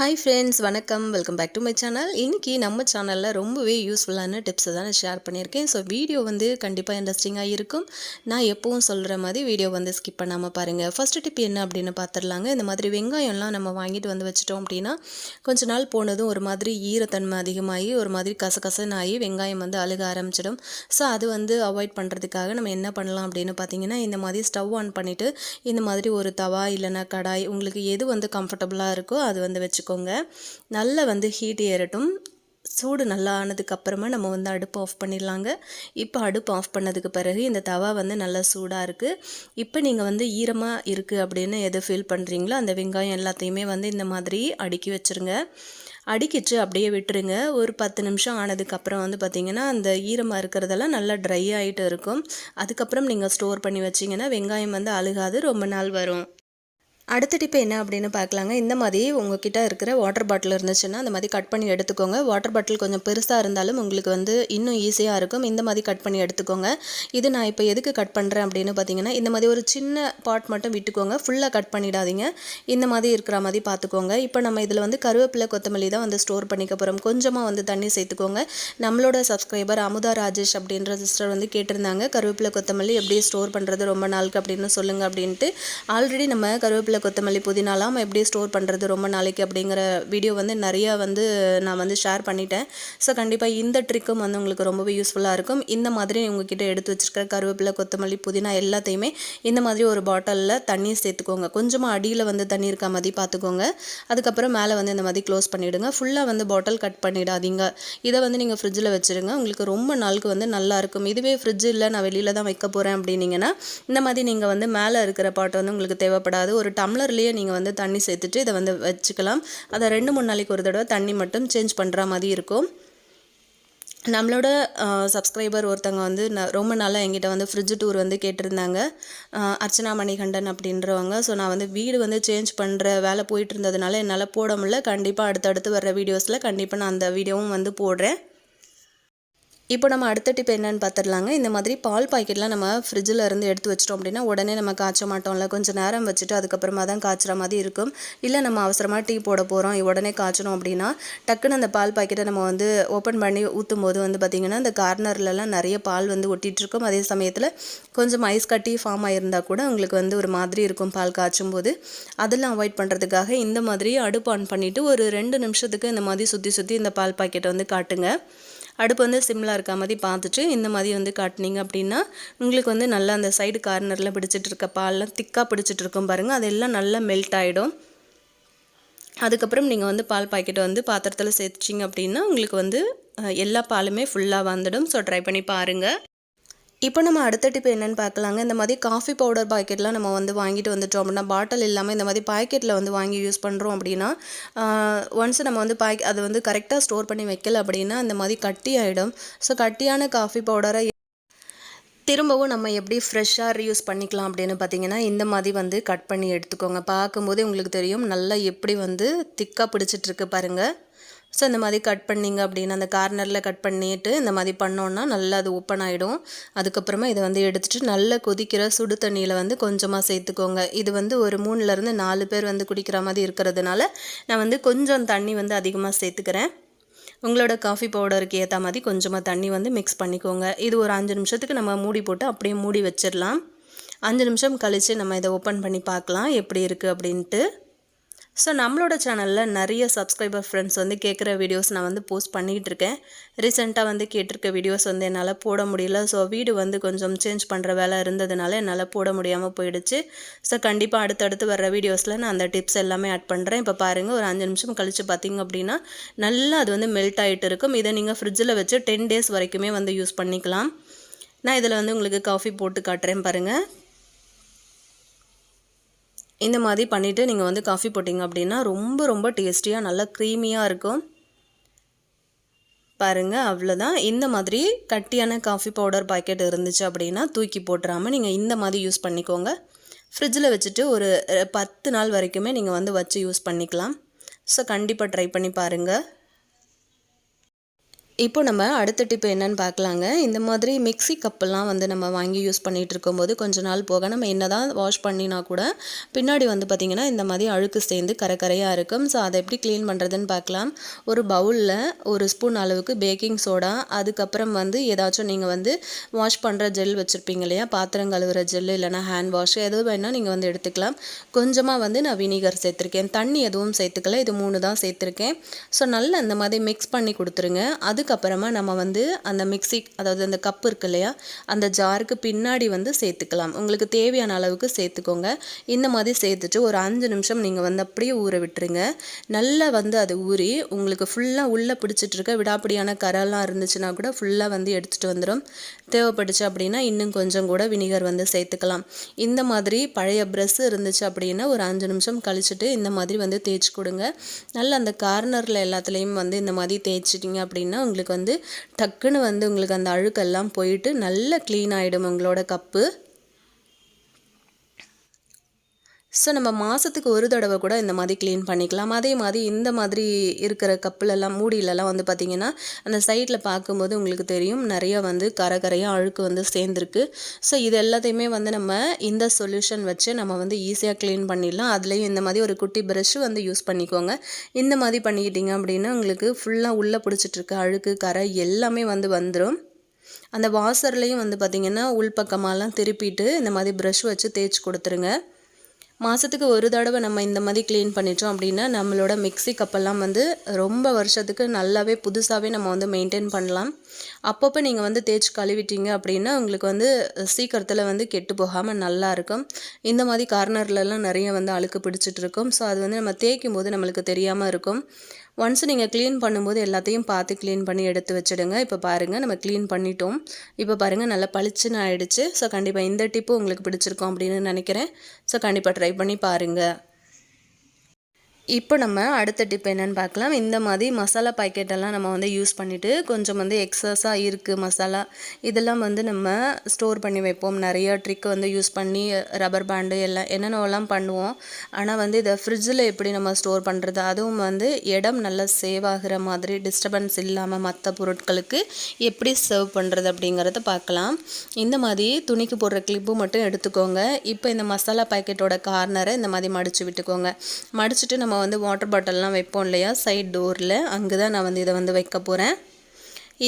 Hi friends, வணக்கம். Welcome back to my channel. இன்றைக்கி நம்ம சேனலில் ரொம்பவே யூஸ்ஃபுல்லான டிப்ஸை தான் நான் ஷேர் பண்ணியிருக்கேன். ஸோ வீடியோ கண்டிப்பாக இன்ட்ரெஸ்டிங்காக இருக்கும். நான் எப்பவும் சொல்கிற மாதிரி வீடியோ ஸ்கிப் பண்ணாமல் பாருங்கள். ஃபஸ்ட்டு டிப் என்ன அப்படின்னு பார்த்துடலாங்க. இந்த மாதிரி வெங்காயம்லாம் நம்ம வாங்கிட்டு வச்சுட்டோம் அப்படின்னா கொஞ்ச நாள் போனதும் ஒரு மாதிரி ஈரத்தன்மை அதிகமாகி ஒரு மாதிரி கசகசன்னு ஆகி வெங்காயம் அழுக ஆரம்பிச்சிடும். ஸோ அது அவாய்ட் பண்ணுறதுக்காக நம்ம என்ன பண்ணலாம் அப்படின்னு பார்த்தீங்கன்னா, இந்த மாதிரி ஸ்டவ் ஆன் பண்ணிவிட்டு இந்த மாதிரி ஒரு தவா இல்லைனா கடாய் உங்களுக்கு எது கம்ஃபர்டபுளாக இருக்கோ அது வச்சுக்கோங்க. நல்லா ஹீட் ஏறட்டும். சூடு நல்லா ஆனதுக்கப்புறமா நம்ம அடுப்பு ஆஃப் பண்ணிடலாங்க. இப்போ அடுப்பு ஆஃப் பண்ணதுக்கு பிறகு இந்த தவா நல்லா சூடாக இருக்குது. இப்போ நீங்கள் ஈரமாக இருக்குது அப்படின்னு எது ஃபீல் பண்ணுறீங்களோ அந்த வெங்காயம் எல்லாத்தையுமே இந்த மாதிரி அடுக்கி வச்சுருங்க. அடுக்கிட்டு அப்படியே விட்டுருங்க. ஒரு 10 நிமிஷம் ஆனதுக்கப்புறம் பார்த்திங்கன்னா அந்த ஈரமாக இருக்கிறதெல்லாம் நல்லா ட்ரை ஆகிட்டு இருக்கும். அதுக்கப்புறம் நீங்கள் ஸ்டோர் பண்ணி வச்சிங்கன்னா வெங்காயம் அழுகாது, ரொம்ப நாள் வரும். அடுத்த டிப்பு என்ன அப்படின்னு பார்க்கலாங்க. இந்த மாதிரி உங்ககிட்ட இருக்கிற வாட்டர் பாட்டில் இருந்துச்சுன்னா அந்த மாதிரி கட் பண்ணி எடுத்துக்கோங்க. வாட்டர் பாட்டில் கொஞ்சம் பெருசாக இருந்தாலும் உங்களுக்கு இன்னும் ஈஸியாக இருக்கும். இந்த மாதிரி கட் பண்ணி எடுத்துக்கோங்க. இது நான் இப்போ எதுக்கு கட் பண்ணுறேன் அப்படின்னு பார்த்தீங்கன்னா, இந்த மாதிரி ஒரு சின்ன பாட் மட்டும் விட்டுக்கோங்க. ஃபுல்லாக கட் பண்ணிடாதீங்க. இந்த மாதிரி இருக்கிற மாதிரி பார்த்துக்கோங்க. இப்போ நம்ம இதில் கருவேப்பிலை கொத்தமல்லி தான் ஸ்டோர் பண்ணிக்க போகிறோம். கொஞ்சமாக தண்ணி சேர்த்துக்கோங்க. நம்மளோட சப்ஸ்கிரைபர் அமுதா ராஜேஷ் அப்படின்ற சிஸ்டர் கேட்டிருந்தாங்க, கருவேப்பிலை கொத்தமல்லி எப்படி ஸ்டோர் பண்ணுறது ரொம்ப நாளுக்கு அப்படின்னு சொல்லுங்கள் அப்படின்ட்டு. ஆல்ரெடி நம்ம கருவேப்பிலை கொத்தமல்லி புதினாலாம் எப்படி ஸ்டோர் பண்ணுறது ரொம்ப நாளைக்கு அப்படிங்கிற வீடியோ நிறையா நான் ஷேர் பண்ணிட்டேன். ஸோ கண்டிப்பாக இந்த ட்ரிக்கும் உங்களுக்கு ரொம்பவே யூஸ்ஃபுல்லாக இருக்கும். இந்த மாதிரி உங்ககிட்ட எடுத்து வச்சுருக்க கருவேப்பிலை கொத்தமல்லி புதினா எல்லாத்தையுமே இந்த மாதிரி ஒரு பாட்டிலில் தண்ணி சேர்த்துக்கோங்க. கொஞ்சமாக அடியில் தண்ணி இருக்க மாதிரி பார்த்துக்கோங்க. அதுக்கப்புறம் மேலே இந்த மாதிரி க்ளோஸ் பண்ணிவிடுங்க. ஃபுல்லாக பாட்டில் கட் பண்ணிடாதீங்க. இதை நீங்கள் ஃப்ரிட்ஜில் வச்சுருங்க. உங்களுக்கு ரொம்ப நாளுக்கு நல்லாயிருக்கும். இதுவே ஃப்ரிட்ஜ் இல்லை, நான் வெளியில் தான் வைக்க போகிறேன் அப்படின்னீங்கன்னா இந்த மாதிரி நீங்கள் மேலே இருக்கிற பாட்டு உங்களுக்கு தேவைப்படாது. ஒரு டம்ளர்லேயே நீங்கள் தண்ணி சேர்த்துட்டு இதை வச்சுக்கலாம். அதை 2-3 நாளைக்கு ஒரு தடவை தண்ணி மட்டும் சேஞ்ச் பண்ணுற மாதிரி இருக்கும். நம்மளோட சப்ஸ்கிரைபர் ஒருத்தவங்க ரொம்ப நாளாக என்கிட்ட ஃப்ரிட்ஜ் டூர் கேட்டிருந்தாங்க, அர்ச்சனா மணிகண்டன் அப்படின்றவங்க. ஸோ நான் வீடு சேஞ்ச் பண்ணுற வேலை போயிட்டு இருந்ததுனால என்னால் போட முடியல. கண்டிப்பாக அடுத்தடுத்து வர்ற வீடியோஸில் கண்டிப்பாக நான் அந்த வீடியோவும் போடுறேன். இப்போ நம்ம அடுத்த டிப் என்னென்னு பார்த்துடலாங்க. இந்த மாதிரி பால் பாக்கெட்லாம் நம்ம ஃப்ரிட்ஜில் இருந்து எடுத்து வச்சிட்டோம் அப்படின்னா உடனே நம்ம காய்ச்ச மாட்டோம்ல. கொஞ்சம் நேரம் வச்சுட்டு அதுக்கப்புறமா தான் காய்ச்சுற மாதிரி இருக்கும். இல்லை நம்ம அவசரமாக டீ போட போகிறோம், உடனே காய்ச்சணும் அப்படின்னா டக்குன்னு அந்த பால் பாக்கெட்டை நம்ம ஓப்பன் பண்ணி ஊற்றும் போது பார்த்திங்கன்னா அந்த கார்னர்லலாம் நிறைய பால் ஒட்டிகிட்ருக்கும். அதே சமயத்தில் கொஞ்சம் ஐஸ் கட்டி ஃபார்ம் ஆகிருந்தால் கூட உங்களுக்கு ஒரு மாதிரி இருக்கும் பால் காய்ச்சும் போது. அதெல்லாம் அவாய்ட் பண்ணுறதுக்காக இந்த மாதிரி அடுப்பு ஆன் பண்ணிவிட்டு ஒரு 2 நிமிஷத்துக்கு இந்த மாதிரி சுற்றி சுற்றி இந்த பால் பாக்கெட்டை காட்டுங்க. அடுப்பு சிம்லாக இருக்க மாதிரி பார்த்துட்டு இந்த மாதிரி காட்டினீங்க அப்படின்னா உங்களுக்கு நல்லா அந்த சைடு கார்னரில் பிடிச்சிட்டு இருக்க பால்லாம் திக்காக பிடிச்சிட்டு இருக்கும் பாருங்கள். அதெல்லாம் நல்லா மெல்ட் ஆகிடும். அதுக்கப்புறம் நீங்கள் பால் பாக்கெட்டை பாத்திரத்தில் சேர்த்துச்சிங்க அப்படின்னா உங்களுக்கு எல்லா பாலுமே ஃபுல்லாக வந்துடும். ஸோ ட்ரை பண்ணி பாருங்கள். இப்போ நம்ம அடுத்த டிப் என்னென்னு பார்க்கலாங்க. இந்த மாதிரி காஃபி பவுடர் பாக்கெட்லாம் நம்ம வாங்கிட்டு வந்துட்டோம் அப்படின்னா பாட்டில் இல்லாமல் இந்த மாதிரி பாக்கெட்டில் வாங்கி யூஸ் பண்ணுறோம் அப்படின்னா ஒன்ஸ் நம்ம அதை கரெக்டாக ஸ்டோர் பண்ணி வைக்கல அப்படின்னா இந்த மாதிரி கட்டி ஆகிடும். ஸோ கட்டியான காஃபி பவுடரை திரும்பவும் நம்ம எப்படி ஃப்ரெஷ்ஷாக ரீயூஸ் பண்ணிக்கலாம் அப்படின்னு பார்த்தீங்கன்னா இந்த மாதிரி கட் பண்ணி எடுத்துக்கோங்க. பார்க்கும்போதே உங்களுக்கு தெரியும் நல்லா எப்படி திக்காக பிடிச்சிட்ருக்கு பாருங்கள். ஸோ இந்த மாதிரி கட் பண்ணிங்க அப்படின்னா அந்த கார்னரில் கட் பண்ணிவிட்டு இந்த மாதிரி பண்ணோன்னா நல்லா அது ஓப்பன் ஆகிடும். அதுக்கப்புறமா இதை எடுத்துகிட்டு நல்லா கொதிக்கிற சுடு தண்ணியில் கொஞ்சமாக சேர்த்துக்கோங்க. இது ஒரு 3லேருந்து 4 பேர் குடிக்கிற மாதிரி இருக்கிறதுனால நான் கொஞ்சம் தண்ணி அதிகமாக சேர்த்துக்கிறேன். உங்களோட காஃபி பவுடருக்கு ஏற்ற மாதிரி கொஞ்சமாக தண்ணி மிக்ஸ் பண்ணிக்கோங்க. இது ஒரு 5 நிமிஷத்துக்கு நம்ம மூடி போட்டு அப்படியே மூடி வச்சிடலாம். 5 நிமிஷம் கழித்து நம்ம இதை ஓப்பன் பண்ணி பார்க்கலாம் எப்படி இருக்குது அப்படின்ட்டு. ஸோ நம்மளோட சேனலில் நிறைய சப்ஸ்கிரைபர் ஃப்ரெண்ட்ஸ் கேட்குற வீடியோஸ் நான் போஸ்ட் பண்ணிகிட்டு இருக்கேன். ரீசெண்டாக கேட்டிருக்க வீடியோஸ் என்னால் போட முடியல. ஸோ வீடு கொஞ்சம் சேஞ்ச் பண்ணுற வேலை இருந்ததுனால என்னால் போட முடியாமல் போயிடுச்சு. ஸோ கண்டிப்பாக அடுத்தடுத்து வர்ற வீடியோஸில் நான் அந்த டிப்ஸ் எல்லாமே ஆட் பண்ணுறேன். இப்போ பாருங்கள், ஒரு 5 நிமிஷம் கழித்து பார்த்திங்க அப்படின்னா நல்லா அது மெல்ட் ஆகிட்டு இருக்கும். இதை நீங்கள் ஃப்ரிட்ஜில் வச்சு 10 டேஸ் வரைக்குமே யூஸ் பண்ணிக்கலாம். நான் இதில் உங்களுக்கு காஃபி போட்டு காட்டுறேன் பாருங்கள். இந்த மாதிரி பண்ணிவிட்டு நீங்கள் காஃபி போட்டிங்க அப்படின்னா ரொம்ப ரொம்ப டேஸ்டியாக நல்லா க்ரீமியாக இருக்கும் பாருங்கள். அவ்வளோதான். இந்த மாதிரி கட்டியான காஃபி பவுடர் பாக்கெட் இருந்துச்சு அப்படின்னா தூக்கி போட்டுறாமல் நீங்கள் இந்த மாதிரி யூஸ் பண்ணிக்கோங்க. ஃப்ரிட்ஜில் வச்சுட்டு ஒரு 10 நாள் வரைக்குமே நீங்கள் வச்சு யூஸ் பண்ணிக்கலாம். ஸோ கண்டிப்பாக ட்ரை பண்ணி பாருங்கள். இப்போ நம்ம அடுத்த டிப் என்னன்னு பார்க்கலாங்க. இந்த மாதிரி மிக்ஸி கப்பெல்லாம் வந்து நம்ம வாங்கி யூஸ் பண்ணிட்டு இருக்கும்போது கொஞ்ச நாள் போக நம்ம என்னதான் வாஷ் பண்ணினா கூட பின்னாடி வந்து பார்த்திங்கன்னா இந்த மாதிரி அழுக்கு சேர்ந்து கரையாக இருக்கும். ஸோ அதை எப்படி க்ளீன் பண்ணுறதுன்னு பார்க்கலாம். ஒரு பவுலில் 1 ஸ்பூன் அளவுக்கு பேக்கிங் சோடா, அதுக்கப்புறம் வந்து ஏதாச்சும் நீங்கள் வந்து வாஷ் பண்ணுற ஜெல் வச்சுருப்பீங்க இல்லையா, பாத்திரம் கழுவுற ஜெல் இல்லைனா ஹேண்ட் வாஷ் எது வேணால் நீங்கள் வந்து எடுத்துக்கலாம். கொஞ்சமாக வந்து நான் வினிகர் சேர்த்துருக்கேன், தண்ணி எதுவும் சேர்த்துக்கல, இது 3 தான் சேர்த்துருக்கேன். ஸோ நல்லா இந்த மாதிரி மிக்ஸ் பண்ணி கொடுத்துருங்க. அதுக்கப்புறமா நம்ம வந்து அந்த மிக்ஸி, அதாவது அந்த கப்பு இருக்கு இல்லையா, அந்த ஜாருக்கு பின்னாடி வந்து சேர்த்துக்கலாம். உங்களுக்கு தேவையான அளவுக்கு சேர்த்துக்கோங்க. இந்த மாதிரி சேர்த்துட்டு ஒரு 5 நிமிஷம் நீங்கள் வந்து அப்படியே ஊற விட்டுருங்க. நல்லா வந்து அது ஊறி உங்களுக்கு ஃபுல்லாக உள்ளே பிடிச்சிட்டு இருக்க விடாப்பிடியான கரெல்லாம் இருந்துச்சுன்னா கூட ஃபுல்லாக வந்து எடுத்துகிட்டு வந்துடும். தேவைப்பட்டுச்சு அப்படின்னா இன்னும் கொஞ்சம் கூட வினிகர் வந்து சேர்த்துக்கலாம். இந்த மாதிரி பழைய ப்ரெஷ் இருந்துச்சு அப்படின்னா ஒரு 5 நிமிஷம் கழிச்சுட்டு இந்த மாதிரி வந்து தேய்ச்சி கொடுங்க. நல்லா அந்த கார்னரில் எல்லாத்துலேயும் வந்து இந்த மாதிரி தேய்ச்சிட்டிங்க அப்படின்னா உங்களுக்கு வந்து டக்குன்னு வந்து உங்களுக்கு அந்த அழுக்கெல்லாம் போயிட்டு நல்லா க்ளீன் ஆகிடும் உங்களோட கப்பு. ஸோ நம்ம மாதத்துக்கு ஒரு தடவை கூட இந்த மாதிரி க்ளீன் பண்ணிக்கலாம். அதே மாதிரி இந்த மாதிரி இருக்கிற கப்புலெல்லாம் மூடியிலலாம் வந்து பார்த்திங்கன்னா அந்த சைடில் பார்க்கும்போது உங்களுக்கு தெரியும் நிறையா வந்து கரையாக அழுக்கு வந்து சேர்ந்துருக்கு. ஸோ இது எல்லாத்தையுமே வந்து நம்ம இந்த சொல்யூஷன் வச்சு நம்ம வந்து ஈஸியாக க்ளீன் பண்ணிடலாம். அதுலேயும் இந்த மாதிரி ஒரு குட்டி ப்ரஷ் வந்து யூஸ் பண்ணிக்கோங்க. இந்த மாதிரி பண்ணிக்கிட்டிங்க அப்படின்னா உங்களுக்கு ஃபுல்லாக உள்ளே பிடிச்சிட்ருக்க அழுக்கு கரை எல்லாமே வந்து வந்துடும். அந்த வாசர்லேயும் வந்து பார்த்திங்கன்னா உள்பக்கமாலாம் திருப்பிட்டு இந்த மாதிரி ப்ரஷ் வச்சு தேய்ச்சி கொடுத்துருங்க. மாதத்துக்கு ஒரு தடவை நம்ம இந்த மாதிரி க்ளீன் பண்ணிட்டோம் அப்படின்னா நம்மளோட மிக்ஸி கப்பெல்லாம் வந்து ரொம்ப வருஷத்துக்கு நல்லாவே புதுசாகவே நம்ம வந்து மெயின்டைன் பண்ணலாம். அப்பப்போ நீங்கள் வந்து தேய்ச்சி கழுவிட்டீங்க அப்படின்னா உங்களுக்கு வந்து சீக்கிரத்தில் வந்து கெட்டு போகாமல் நல்லாயிருக்கும். இந்த மாதிரி கார்னர்லலாம் நிறைய வந்து அழுக்கு பிடிச்சிட்டு இருக்கும். ஸோ அது வந்து நம்ம தேய்க்கும் போது நம்மளுக்கு தெரியாமல் இருக்கும். ஒன்ஸ் நீங்கள் க்ளீன் பண்ணும்போது எல்லாத்தையும் பார்த்து க்ளீன் பண்ணி எடுத்து வச்சுடுங்க. இப்போ பாருங்கள் நம்ம க்ளீன் பண்ணிட்டோம். இப்போ பாருங்கள் நல்லா பளிச்சுன்னு ஆகிடுச்சு. ஸோ கண்டிப்பாக இந்த டிப்பு உங்களுக்கு பிடிச்சிருக்கும் அப்படின்னு நினைக்கிறேன். ஸோ கண்டிப்பாக ட்ரை பண்ணி பாருங்கள். இப்போ நம்ம அடுத்த டிப் என்னென்னு பார்க்கலாம். இந்த மாதிரி மசாலா பாக்கெட்டெல்லாம் நம்ம வந்து யூஸ் பண்ணிவிட்டு கொஞ்சம் வந்து எக்ஸஸாக இருக்குது மசாலா, இதெல்லாம் வந்து நம்ம ஸ்டோர் பண்ணி வைப்போம். நிறைய ட்ரிக் வந்து யூஸ் பண்ணி ரப்பர் பேண்டு எல்லாம் என்னென்னலாம் பண்ணுவோம். ஆனால் வந்து இதை ஃப்ரிட்ஜில் எப்படி நம்ம ஸ்டோர் பண்ணுறது, அதுவும் வந்து இடம் நல்லா சேவ் ஆகிற மாதிரி டிஸ்டர்பன்ஸ் இல்லாமல் மற்ற பொருட்களுக்கு எப்படி சர்வ் பண்ணுறது அப்படிங்கிறத பார்க்கலாம். இந்த மாதிரி துணிக்கு போடுற கிளிப்பு மட்டும் எடுத்துக்கோங்க. இப்போ இந்த மசாலா பாக்கெட்டோட கார்னரை இந்த மாதிரி மடித்து விட்டுக்கோங்க. மடிச்சுட்டு நம்ம வந்து வாட்டர் பாட்டில்லாம் வைப்போம் இல்லையா சைட் டோரில், அங்கே தான் நான் வந்து இதை வந்து வைக்க போகிறேன்.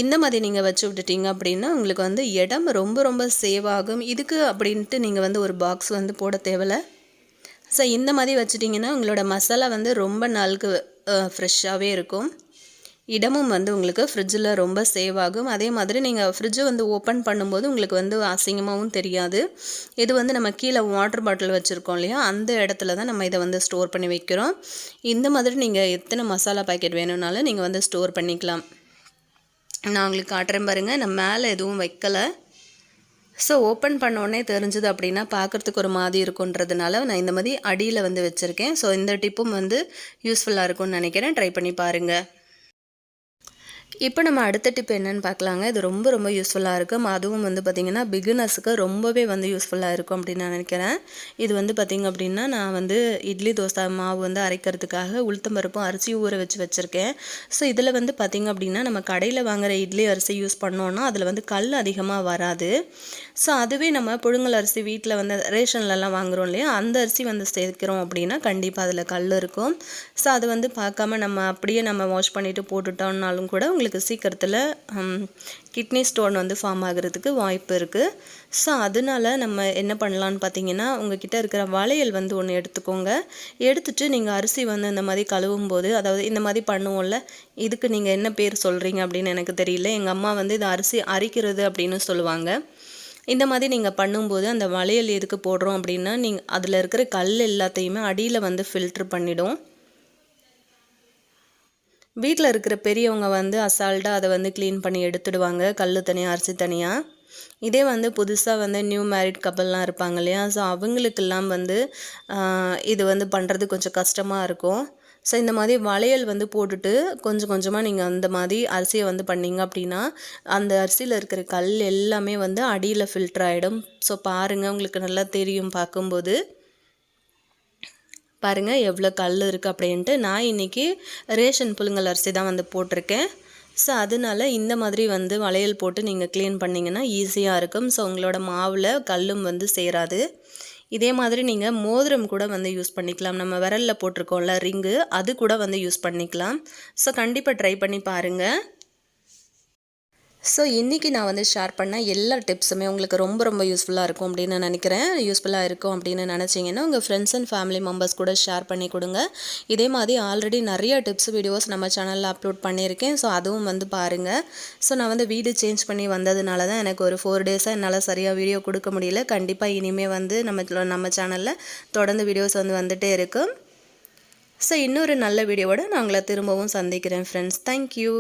இந்த மாதிரி நீங்கள் வச்சு விட்டுட்டீங்க அப்படின்னா உங்களுக்கு வந்து இடம் ரொம்ப ரொம்ப சேவ் ஆகும். இதுக்கு அப்படின்ட்டு நீங்கள் வந்து ஒரு பாக்ஸ் வந்து போட தேவையில்லை. ஸோ இந்த மாதிரி வச்சுட்டிங்கன்னா உங்களோட மசாலா வந்து ரொம்ப நாளுக்கு ஃப்ரெஷ்ஷாகவே இருக்கும். இடமும் வந்து உங்களுக்கு ஃப்ரிட்ஜில் ரொம்ப சேவ் ஆகும். அதே மாதிரி நீங்கள் ஃப்ரிட்ஜை வந்து ஓப்பன் பண்ணும்போது உங்களுக்கு வந்து அசிங்கமாகவும் தெரியாது. இது வந்து நம்ம கீழே வாட்டர் பாட்டில் வச்சுருக்கோம் இல்லையா, அந்த இடத்துல தான் நம்ம இதை வந்து ஸ்டோர் பண்ணி வைக்கிறோம். இந்த மாதிரி நீங்கள் எத்தனை மசாலா பாக்கெட் வேணும்னாலும் நீங்கள் வந்து ஸ்டோர் பண்ணிக்கலாம். நான் உங்களுக்கு காட்டுறேன் பாருங்கள். நான் மேலே எதுவும் வைக்கலை. ஸோ ஓப்பன் பண்ணோடனே தெரிஞ்சது அப்படின்னா பார்க்குறதுக்கு ஒரு மாதிரி இருக்குன்றதுனால நான் இந்த மாதிரி அடியில் வந்து வச்சுருக்கேன். ஸோ இந்த டிப்பும் வந்து யூஸ்ஃபுல்லாக இருக்கும்னு நினைக்கிறேன். ட்ரை பண்ணி பாருங்கள். இப்போ நம்ம அடுத்த டிப் என்னென்னு பார்க்கலாங்க. இது ரொம்ப ரொம்ப யூஸ்ஃபுல்லாக இருக்கும். அதுவும் வந்து பார்த்திங்கன்னா பிகினர்ஸுக்கு ரொம்பவே வந்து யூஸ்ஃபுல்லாக இருக்கும் அப்படின்னு நான் நினைக்கிறேன். இது வந்து பார்த்திங்க அப்படின்னா நான் வந்து இட்லி தோசை மாவு வந்து அரைக்கிறதுக்காக உளுத்தம்பருப்பும் அரிசி ஊற வச்சுருக்கேன். ஸோ இதில் வந்து பார்த்திங்க அப்படின்னா நம்ம கடையில் வாங்குகிற இட்லி அரிசி யூஸ் பண்ணோன்னா அதில் வந்து கல் அதிகமாக வராது. ஸோ அதுவே நம்ம புழுங்கல் அரிசி வீட்டில் வந்து ரேஷன்லலாம் வாங்குகிறோம் இல்லையா, அந்த அரிசி வந்து சேர்க்கிறோம் அப்படின்னா கண்டிப்பாக அதில் கல் இருக்கும். ஸோ அது வந்து பார்க்காம நம்ம அப்படியே நம்ம வாஷ் பண்ணிவிட்டு போட்டுட்டோம்னாலும் கூட உங்களுக்கு சீக்கிரத்தில் கிட்னி ஸ்டோன் வந்து ஃபார்ம் ஆகிறதுக்கு வாய்ப்பு இருக்குது. ஸோ அதனால நம்ம என்ன பண்ணலான்னு பார்த்தீங்கன்னா உங்ககிட்ட இருக்கிற வளையல் வந்து ஒன்று எடுத்துக்கோங்க. எடுத்துகிட்டு நீங்கள் அரிசி வந்து இந்த மாதிரி கழுவும் போது, அதாவது இந்த மாதிரி பண்ணுவோம்ல, இதுக்கு நீங்கள் என்ன பேர் சொல்கிறீங்க அப்படின்னு எனக்கு தெரியல. எங்கள் அம்மா வந்து இது அரிசி அரைக்கிறது அப்படின்னு சொல்லுவாங்க. இந்த மாதிரி நீங்கள் பண்ணும்போது அந்த வளையல் எதுக்கு போடுறோம் அப்படின்னா நீங்கள் அதில் இருக்கிற கல் எல்லாத்தையுமே அடியில் வந்து ஃபில்ட்ரு பண்ணிடும். வீட்டில் இருக்கிற பெரியவங்க வந்து அசால்ட்டாக அதை வந்து க்ளீன் பண்ணி எடுத்துடுவாங்க, கல் தனியாக அரிசி தனியாக. இதே வந்து புதுசாக வந்து நியூ மேரிட் கப்பல்லாம் இருப்பாங்க இல்லையா, ஸோ அவங்களுக்கெல்லாம் வந்து இது வந்து பண்ணுறது கொஞ்சம் கஷ்டமாக இருக்கும். ஸோ இந்த மாதிரி வளையல் வந்து போட்டுட்டு கொஞ்சம் கொஞ்சமாக நீங்கள் அந்த மாதிரி அரிசியை வந்து பண்ணிங்க அப்படின்னா அந்த அரிசியில் இருக்கிற கல் எல்லாமே வந்து அடியில் ஃபில்டர் ஆகிடும். ஸோ பாருங்கள், உங்களுக்கு நல்லா தெரியும் பார்க்கும்போது. பாருங்கள் எவ்வளோ கல் இருக்குது அப்படின்ட்டு. நான் இன்றைக்கி ரேஷன் புழுங்கல் அரிசி தான் வந்து போட்டிருக்கேன். ஸோ அதனால இந்த மாதிரி வந்து வளையல் போட்டு நீங்கள் க்ளீன் பண்ணிங்கன்னா ஈஸியாக இருக்கும். ஸோ உங்களோட மாவில் கல்லும் வந்து சேராது. இதே மாதிரி நீங்கள் மோதிரம் கூட வந்து யூஸ் பண்ணிக்கலாம். நம்ம விரலில் போட்டிருக்கோம்ல ரிங்கு, அது கூட வந்து யூஸ் பண்ணிக்கலாம். ஸோ கண்டிப்பாக ட்ரை பண்ணி பாருங்கள். ஸோ இன்றைக்கி நான் வந்து ஷேர் பண்ண எல்லா டிப்ஸுமே உங்களுக்கு ரொம்ப யூஸ்ஃபுல்லாக இருக்கும் அப்படின்னு நான் நினைக்கிறேன். யூஸ்ஃபுல்லாக இருக்கும் அப்படின்னு நினச்சிங்கன்னா உங்கள் ஃப்ரெண்ட்ஸ் அண்ட் ஃபேமிலி மெம்பர்ஸ் கூட ஷேர் பண்ணி கொடுங்க. இதே மாதிரி ஆல்ரெடி நிறைய டிப்ஸ் வீடியோஸ் நம்ம சேனலில் அப்லோட் பண்ணியிருக்கேன். ஸோ அதுவும் வந்து பாருங்கள். ஸோ நான் வந்து வீடு சேஞ்ச் பண்ணி வந்ததுனால தான் எனக்கு ஒரு 4 டேஸாக என்னால் சரியாக வீடியோ கொடுக்க முடியல. கண்டிப்பாக இனிமேல் வந்து நம்ம சேனலில் தொடர்ந்து வீடியோஸ் வந்து வந்துகிட்டே இருக்கும். ஸோ இன்னொரு நல்ல வீடியோவோட நான் உங்களை திரும்பவும் சந்திக்கிறேன் ஃப்ரெண்ட்ஸ். தேங்க்யூ.